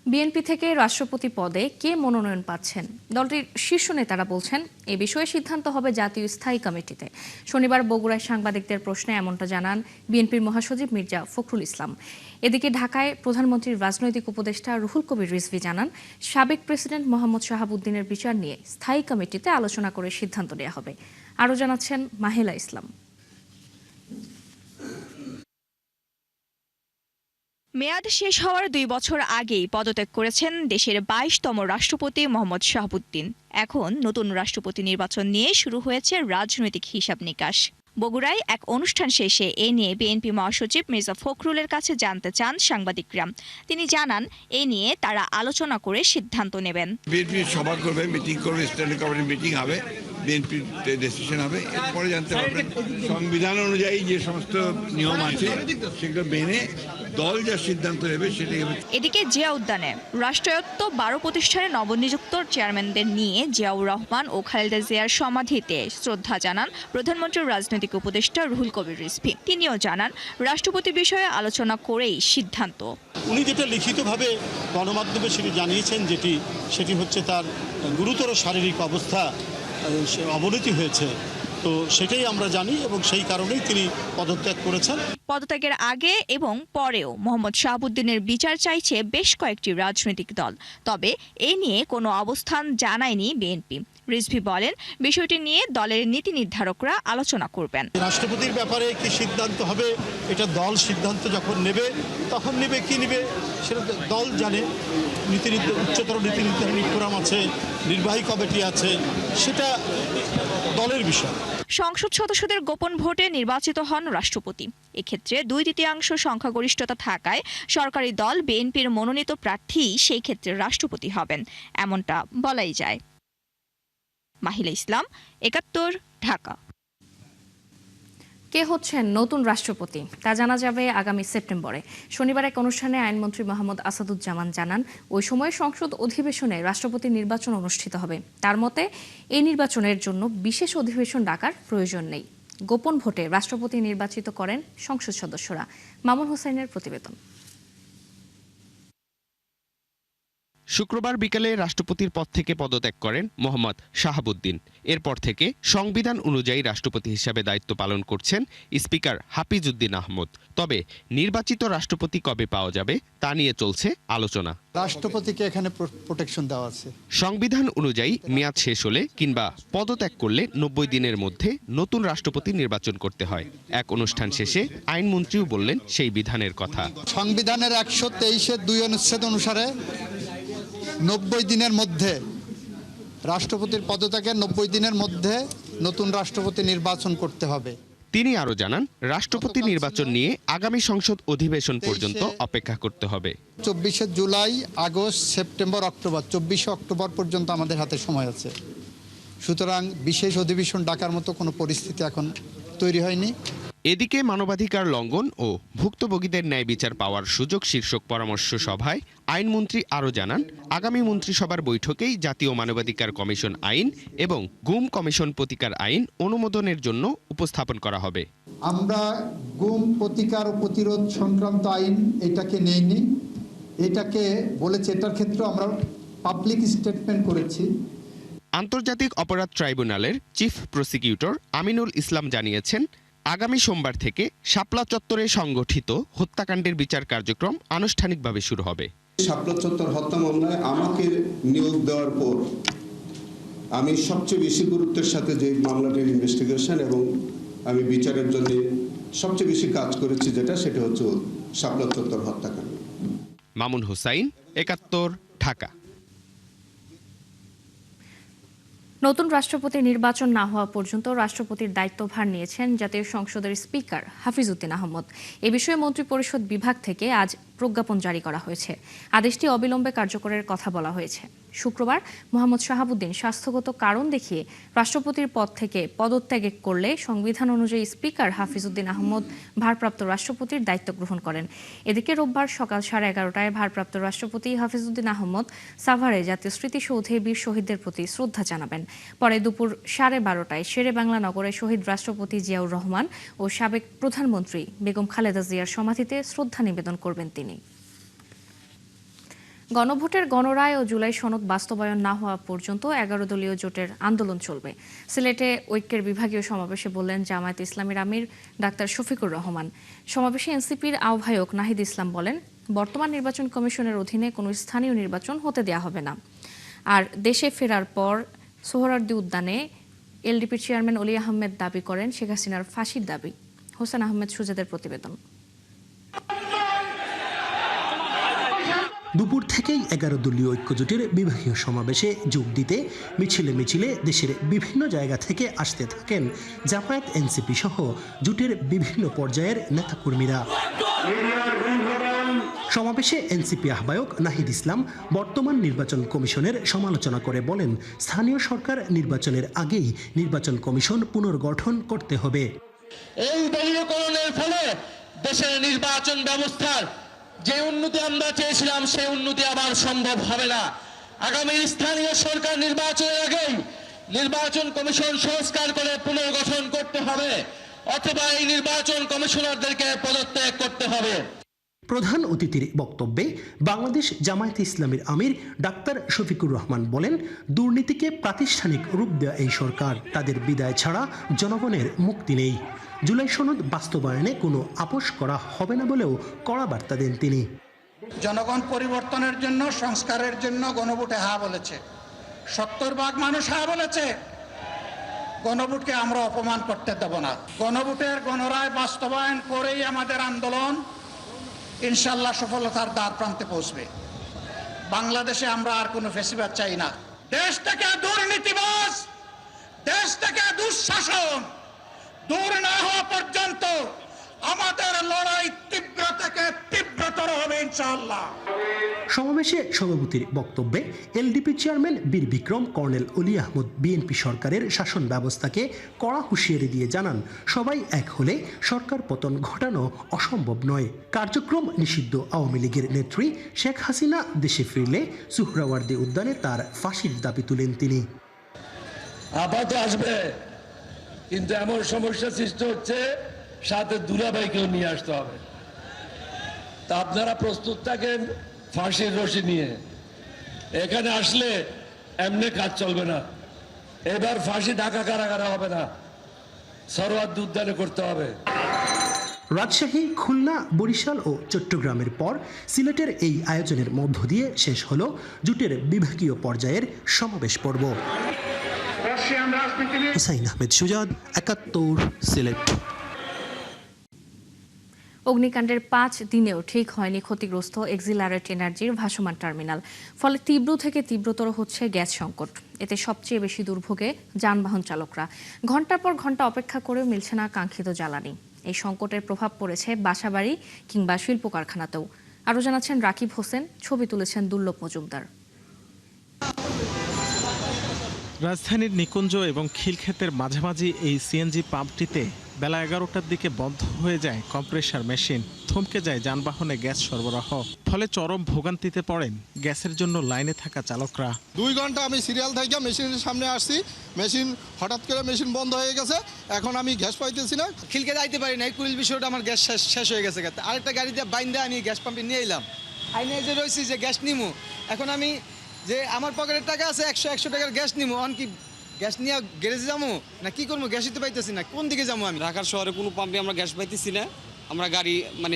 BNP থেকে রাষ্ট্রপতি পদে কে মনোনয়ন পাচ্ছেন দলটির শীর্ষ নেতারা বলছেন এ বিষয়ে সিদ্ধান্ত হবে জাতীয় স্থায়ী কমিটিতে। শনিবার বগুড়ায় সাংবাদিকদের প্রশ্নে এমনটা জানান বিএনপির মহাসচিব মির্জা ফখরুল ইসলাম। এদিকে ঢাকায় প্রধানমন্ত্রীর রাজনৈতিক উপদেষ্টা রুহুল কবির রিজভী জানান সাবেক প্রেসিডেন্ট মোহাম্মদ শাহাবুদ্দিনের বিচার নিয়ে স্থায়ী কমিটিতে আলোচনা করে সিদ্ধান্ত নেওয়া হবে। আরও জানাচ্ছেন মাহিলা ইসলাম। মেয়াদ শেষ হওয়ার 2 বছর আগেই পদত্যাগ করেছেন দেশের 22তম রাষ্ট্রপতি মোহাম্মদ শাহাবুদ্দিন। এখন নতুন রাষ্ট্রপতি নির্বাচন নিয়ে শুরু হয়েছে রাজনৈতিক হিসাব নিকাশ। বগুড়ায় এক অনুষ্ঠান শেষে এ নিয়ে বিএনপি মহাসচিব মির্জা ফখরুলের কাছে জানতে চান সাংবাদিকরা। তিনি জানান এ নিয়ে তারা আলোচনা করে সিদ্ধান্ত নেবেন। বিএনপি সভা করবে, মিটিং করবে, স্ট্যান্ডিং কমিটি মিটিং হবে, বিএনপির ডিসিশন হবে, এরপরে জানতে পারবেন। সংবিধান অনুযায়ী যে সমস্ত নিয়ম আছে সেগুলো মেনে দল যা সিদ্ধান্ত নেবে সেটাই হবে। এদিকে জিয়া উদ্যানে রাষ্ট্রায়ত্ত 12 প্রতিষ্ঠানের নবনিযুক্ত চেয়ারম্যানদের নিয়ে জিয়াউর রহমান ও খালেদা জিয়ার সমাধিতে শ্রদ্ধা জানান প্রধানমন্ত্রীর রাজনৈতিক উপদেষ্টা রুহুল কবির রিজভী। তিনিও জানান রাষ্ট্রপতি বিষয়ে আলোচনা করেই সিদ্ধান্ত। উনি যেটা লিখিতভাবে গণমাধ্যমে সেটি জানিয়েছেন, সেটি হচ্ছে তার গুরুতর শারীরিক অবস্থা অবনতি হয়েছে, তো সেটাই আমরা জানি এবং সেই কারণেই তিনি পদত্যাগ করেছেন। পদত্যাগের আগে এবং পরেও মোহাম্মদ শাহাবুদ্দিনের বিচার চাইছে বেশ কয়েকটি রাজনৈতিক দল, তবে এ নিয়ে কোনো অবস্থান জানায়নি বিএনপি। রিজভী বলেন বিষয়টি নিয়ে দলের নীতি নির্ধারকরা আলোচনা করবেন। রাষ্ট্রপতির ব্যাপারে কি সিদ্ধান্ত হবে এটা দল সিদ্ধান্ত যখন নেবে তখন নেবে, কি নেবে সেটা দল জানে। উচ্চতর নীতি নির্ধারণী ফোরাম আছে, নির্বাহী কমিটি আছে, সেটা দলের বিষয়। সংসদ সদস্যদের গোপন ভোটে নির্বাচিত হন রাষ্ট্রপতি। এক্ষেত্রে 2/3 সংখ্যাগরিষ্ঠতা থাকায় সরকারি দল বিএনপির মনোনীত প্রার্থী সেই ক্ষেত্রে রাষ্ট্রপতি হবেন, এমনটা বলাই যায়। মাহিলা ইসলাম, 71, ঢাকা। কে হচ্ছেন নতুন রাষ্ট্রপতি তা জানা যাবে আগামী সেপ্টেম্বরে। শনিবার এক অনুষ্ঠানে আইনমন্ত্রী মোহাম্মদ আসাদুজ্জামান জানান ওই সময় সংসদ অধিবেশনে রাষ্ট্রপতি নির্বাচন অনুষ্ঠিত হবে। তার মতে এই নির্বাচনের জন্য বিশেষ অধিবেশন ডাকার প্রয়োজন নেই। গোপন ভোটে রাষ্ট্রপতি নির্বাচিত করেন সংসদ সদস্যরা। মামুন হোসেনের প্রতিবেদন। শুক্রবার বিকেলে রাষ্ট্রপতির পদ থেকে পদত্যাগ করেন মোহাম্মদ শাহাবুদ্দিন। এরপর থেকে সংবিধান অনুযায়ী রাষ্ট্রপতি হিসাবে দায়িত্ব পালন করছেন স্পিকার হাফিজ উদ্দিন আহমদ। তবে নির্বাচিত রাষ্ট্রপতি কবে পাওয়া যাবে তা নিয়ে চলছে আলোচনা। রাষ্ট্রপতিকে এখানে প্রোটেকশন দেওয়া আছে। সংবিধান অনুযায়ী মেয়াদ শেষ হলে কিংবা পদত্যাগ করলে 90 দিনের মধ্যে নতুন রাষ্ট্রপতি নির্বাচন করতে হয়। এক অনুষ্ঠান শেষে আইনমন্ত্রীও বললেন সেই বিধানের কথা। সংবিধানের 123(2) অনুচ্ছেদ অনুসারে 90 দিনের মধ্যে রাষ্ট্রপতির পদত্যাগের 90 দিনের মধ্যে নতুন রাষ্ট্রপতি নির্বাচন করতে হবে। তিনি আরো জানান রাষ্ট্রপতি নির্বাচন নিয়ে আগামী সংসদ অধিবেশন পর্যন্ত অপেক্ষা করতে হবে। 24 July, August, September, October, 24 October পর্যন্ত আমাদের হাতে সময় আছে। সুতরাং বিশেষ অধিবেশন ডাকার মতো কোনো পরিস্থিতি এখন তৈরি হয়নি। এদিকে মানবাধিকার লঙ্ঘন ও ভুক্তভোগীদের ন্যায় বিচার পাওয়ার সুযোগ শীর্ষক পরামর্শ সভায় আইনমন্ত্রী আরও জানান আগামী মন্ত্রিসভার বৈঠকেই জাতীয় মানবাধিকার কমিশন আইন এবং গুম কমিশন প্রতিকার আইন অনুমোদনের জন্য উপস্থাপন করা হবে। আমরা গুম প্রতিকার ও প্রতিরোধ সংক্রান্ত আইন এটাকে নেইনি, এটাকে বলেছে, এটার ক্ষেত্রে আমরা পাবলিক স্টেটমেন্ট করেছি। আন্তর্জাতিক অপরাধ ট্রাইব্যুনালের চিফ প্রসিকিউটর আমিনুল ইসলাম জানিয়েছেন আগামী সোমবার থেকে শাপলা চত্বরে সংগঠিত হত্যাকাণ্ডের বিচার কার্যক্রম আনুষ্ঠানিকভাবে শুরু হবে। শাপলা চত্বর হত্যা মামলায় আমাকে নিয়োগ দেওয়ার পর আমি সবচেয়ে বেশি গুরুত্বের সাথে যে মামলাটির ইনভেস্টিগেশন এবং আমি বিচারের জন্য সবচেয়ে বেশি কাজ করেছি সেটা হচ্ছে শাপলা চত্বর হত্যাকাণ্ড। মামুন হোসাইন, 71, ঢাকা। নতুন রাষ্ট্রপতি নির্বাচন না হওয়া পর্যন্ত রাষ্ট্রপতির দায়িত্বভার নিয়েছেন জাতীয় সংসদের স্পিকার হাফিজ উদ্দিন আহমদ। এ বিষয়ে মন্ত্রিপরিষদ বিভাগ থেকে আজ প্রজ্ঞাপন জারি করা হয়েছে। আদেশটি অবিলম্বে কার্যকরের কথা বলা হয়েছে। শুক্রবার মোহাম্মদ শাহাবুদ্দিন স্বাস্থ্যগত কারণ দেখিয়ে রাষ্ট্রপতির পদ থেকে পদত্যাগ করলে সংবিধান অনুযায়ী স্পিকার হাফিজ উদ্দিন আহমদ ভারপ্রাপ্ত রাষ্ট্রপতির দায়িত্ব গ্রহণ করেন। এদিকে রোববার সকাল 11:30টায় ভারপ্রাপ্ত রাষ্ট্রপতি হাফিজ উদ্দিন আহমদ সাভারে জাতীয় স্মৃতিসৌধে বীর শহীদদের প্রতি শ্রদ্ধা জানাবেন। পরে দুপুর 12:30টায় শেরে বাংলা নগরে শহীদ রাষ্ট্রপতি জিয়াউর রহমান ও সাবেক প্রধানমন্ত্রী বেগম খালেদা জিয়ার সমাধিতে শ্রদ্ধা নিবেদন করবেন তিনি। গণভোটের গণরায় ও জুলাই সনদ বাস্তবায়ন না হওয়া পর্যন্ত 11 দলীয় জোটের আন্দোলন চলবে। সিলেটে ঐক্যের বিভাগীয় সমাবেশে বললেন জামায়াত ইসলামীর আমির ডাক্তার শফিকুর রহমান। সমাবেশে এনসিপির আহ্বায়ক নাহিদ ইসলাম বলেন, বর্তমান নির্বাচন কমিশনের অধীনে কোনো স্থানীয় নির্বাচন হতে দেয়া হবে না। আর দেশে ফেরার পর সোহরাওয়ার্দী উদ্যানে এলডিপির চেয়ারম্যান অলি আহমেদ দাবি করেন শেখ হাসিনার ফাঁসির দাবি। হোসেন আহমেদ সুজেদের প্রতিবেদন। দুপুর থেকেই 11 দলীয় ঐক্যজোটের বিভাগীয় সমাবেশে যোগ দিতে মিছিলে মিছিলে দেশের বিভিন্ন জায়গা থেকে আসতে থাকেন জামায়াত, এনসিপি সহ জোটের বিভিন্ন পর্যায়ের নেতাকর্মীরা। সমাবেশে এনসিপি আহ্বায়ক নাহিদ ইসলাম বর্তমান নির্বাচন কমিশনের সমালোচনা করে বলেন, স্থানীয় সরকার নির্বাচনের আগেই নির্বাচন কমিশন পুনর্গঠন করতে হবে। এই দলীয়করণের ফলে দেশের নির্বাচন ব্যবস্থার যে উন্নতি আমরা চেয়েছিলাম সেই উন্নতি আবার সম্ভব হবে না। আগামী স্থানীয় সরকার নির্বাচনের আগেই নির্বাচন কমিশন সংস্কার করে পুনর্গঠন করতে হবে, অথবা এই নির্বাচন কমিশনারদেরকে পদত্যাগ করতে হবে। প্রধান অতিথির বক্তব্যে বাংলাদেশ জামায়াত ইসলামীর আমির ডাক্তার শফিকুর রহমান বলেন, দুর্নীতিকে প্রাতিষ্ঠানিক রূপ দেওয়া এই সরকার, তাদের বিদায় ছাড়া জনগণের মুক্তি নেই। জুলাই সনদ বাস্তবায়নে কোনো আপোষ করা হবে না বলেও কড়া বার্তা দেন তিনি। জনগণ পরিবর্তনের জন্য, সংস্কারের জন্য গণভোটে হ্যাঁ বলেছে। 70% মানুষ হ্যাঁ বলেছে। গণভোটকে আমরা অপমান করতে দেব না। গণভোটের গণরায় বাস্তবায়ন করেই আমাদের আন্দোলন ইনশাল্লাহ সফলতার দ্বার প্রান্তে পৌঁছবে। বাংলাদেশে আমরা আর কোনো ফেসিবাদ চাই না। দেশ থেকে দুর্নীতিবাজ, দেশ থেকে দুঃশাসন দূর না হওয়া পর্যন্ত আমাদের লড়াই তীব্র থেকে তীব্রতর হবে ইনশাআল্লাহ। সমাবেশে সভাপতির বক্তব্যে এলডিপি চেয়ারম্যান বীর বিক্রম কর্নেল অলি আহমদ বিএনপি সরকারের শাসন ব্যবস্থাকে কড়া হুঁশিয়ারি দিয়ে জানান, সবাই এক হলে সরকার পতন ঘটানো অসম্ভব নয়। কার্যক্রম নিষিদ্ধ আওয়ামী লীগের নেত্রী শেখ হাসিনা দেশে ফিরলে সোহরাওয়ার্দী উদ্যানে তার ফাঁসির দাবি তুলেন তিনি। আপাতত আসবে, কিন্তু এমন সমস্যা সৃষ্টি হচ্ছে, সাথে দুলাভাইকেও নিয়ে আসতে হবে। তা আপনারা প্রস্তুত থাকেন ফাঁসির রশি নিয়ে। এখানে আসলে এমনি কাজ চলবে না। এবার ফাঁসি ঢাকা কারাগারে হবে না, সোহরাওয়ার্দী উদ্যানে করতে হবে। রাজশাহী, খুলনা, বরিশাল ও চট্টগ্রামের পর সিলেটের এই আয়োজনের মধ্য দিয়ে শেষ হলো জোটের বিভাগীয় পর্যায়ের সমাবেশ পর্ব। হুসাইন আহমেদ সুজাদ, 71, সিলেট। অগ্নিকাণ্ডের 5 দিনেও ঠিক হয়নি ক্ষতিগ্রস্ত এক্সিলারেট এনার্জির ভাসমান টার্মিনাল। ফলে তীব্র থেকে তীব্রতর হচ্ছে গ্যাস সংকট। এতে সবচেয়ে বেশি দুর্ভোগে যানবাহন চালকরা। ঘন্টার পর ঘন্টা অপেক্ষা করেও মিলছে না কাঙ্ক্ষিত জ্বালানি। এই সংকটের প্রভাব পড়েছে বাসাবাড়ি কিংবা শিল্প কারখানাতেও। আরও জানাচ্ছেন রাকিব হোসেন, ছবি তুলেছেন দুর্লভ মজুমদার। রাজধানীর নিকুঞ্জ এবং খিলক্ষেতের মাঝামাঝি এই সিএনজি পাম্পটিতে বেলা 11টার দিকে বন্ধ হয়ে যায় কম্প্রেসার মেশিন। থমকে যায় যানবাহনে গ্যাস সরবরাহ। ফলে চরম ভোগান্তিতে পড়েন গ্যাসের জন্য লাইনে থাকা চালকরা। 2 ঘন্টা আমি সিরিয়াল থেকে মেশিনের সামনে আসছি, মেশিন হঠাৎ করে মেশিন বন্ধ হয়ে গেছে। এখন আমি গ্যাস পাইতেছি না। খিলকে যাইতে পারি না, এই কুড়িল বিষয়টা আমার গ্যাস শেষ হয়ে গেছে। আরেকটা গাড়িতে বাইন্দা আমি গ্যাস পাম্পে নিয়ে এলাম। আইনে যে রয়েছি যে গ্যাস নিমু, এখন আমি যে আমার পকেটের টাকা আছে 100 টাকার গ্যাস নিমু, অন কি গ্যাস নিয়ে গ্যারেজে যাবো না কি করবো? গ্যাসই তো পাইতেছি না, কোন দিকে যাবো আমি? ঢাকার শহরে কোনো পাম্পে আমরা গ্যাস পাইতেছি না, আমরা গাড়ি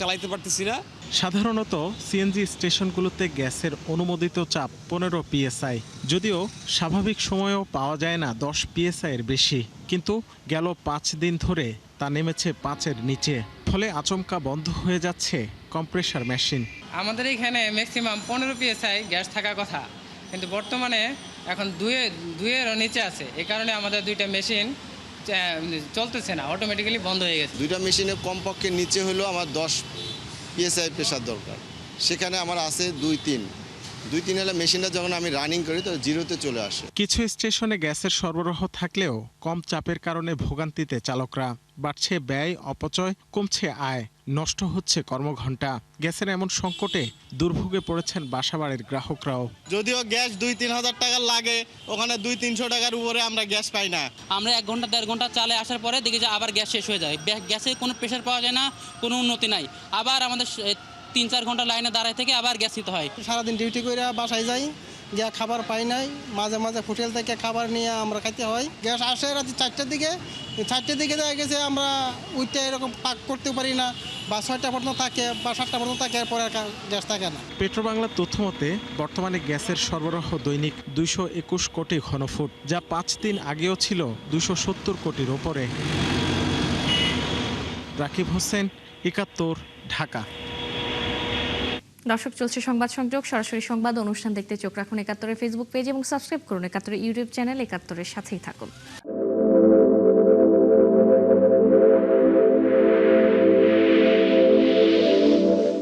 চালাইতে পারতেছি না। সাধারণত সিএনজি স্টেশনগুলোতে গ্যাসের অনুমোদিত চাপ 15 PSI, যদিও স্বাভাবিক সময়েও পাওয়া যায় না 10 PSI এর বেশি। কিন্তু গেল 5 দিন ধরে তা নেমেছে 5-এর নিচে। ফলে আচমকা বন্ধ হয়ে যাচ্ছে কম্প্রেসার মেশিন। আমাদের এখানে ম্যাক্সিমাম 15 PSI গ্যাস থাকার কথা, কিন্তু বর্তমানে এখন 2-এর নিচে আছে। এই কারণে আমাদের 2টা মেশিন চলতেছে না, অটোমেটিক্যালি বন্ধ হয়ে গেছে। 2টা মেশিনে কমপক্ষে নিচে হলো আমার 10 PSI প্রেসার দরকার, সেখানে আমার আছে 2-3 হলে মেশিনটা যখন আমি রানিং করি তো 0-তে চলে আসে। কিছু স্টেশনে গ্যাসের সরবরাহ থাকলেও কম চাপের কারণে ভোগান্তিতে চালকরা। বাড়ছে ব্যয়, অপচয়, কমছে আয়, নষ্ট হচ্ছে কর্মঘণ্টা। গ্যাসের এমন সংকটে দুর্ভোগে পড়েছেন বাসাবাড়ির গ্রাহকরাও। যদিও গ্যাস 2-3 হাজার টাকা লাগে, ওখানে 200-300 টাকার উপরে আমরা গ্যাস পাই না। আমরা 1 ঘন্টা 1.5 ঘন্টা চালে আসার পরে দেখি যে আবার গ্যাস শেষ হয়ে যায়। গ্যাসে কোনো প্রেশার পাওয়া যায় না, কোনো উন্নতি নাই। আবার আমাদের 3-4 ঘন্টা লাইনে দাঁড়ায় থেকে আবার গ্যাস নিতে হয়। সারাদিন ডিউটি করে বাসায় যাই, গিয়া খাবার পাই নাই, মাঝে মাঝে হোটেল থেকে খাবার নিয়ে আমরা খাইতে হয়। গ্যাস আসে রাতে 4টার দিকে দেখা গেছে আমরা উঠতে এরকম পাক করতে পারি না, বা 6টা পর্যন্ত থাকে বা 7টা পর্যন্ত থাকে, পরে আর গ্যাস থাকে না। পেট্রোবাংলার তথ্য মতে বর্তমানে গ্যাসের সরবরাহ দৈনিক 221 কোটি ঘনফুট, যা 5 দিন আগেও ছিল 270 কোটির ওপরে। রাকিব হোসেন, 71, ঢাকা। দর্শক, চলছে সংবাদ সংযোগ। সরাসরি সংবাদ অনুষ্ঠান দেখতে চোখ রাখুন 71-এর ফেসবুক পেজ এবং সাবস্ক্রাইব করুন 71-এর ইউটিউব চ্যানেল। 71-এর সাথেই থাকুন।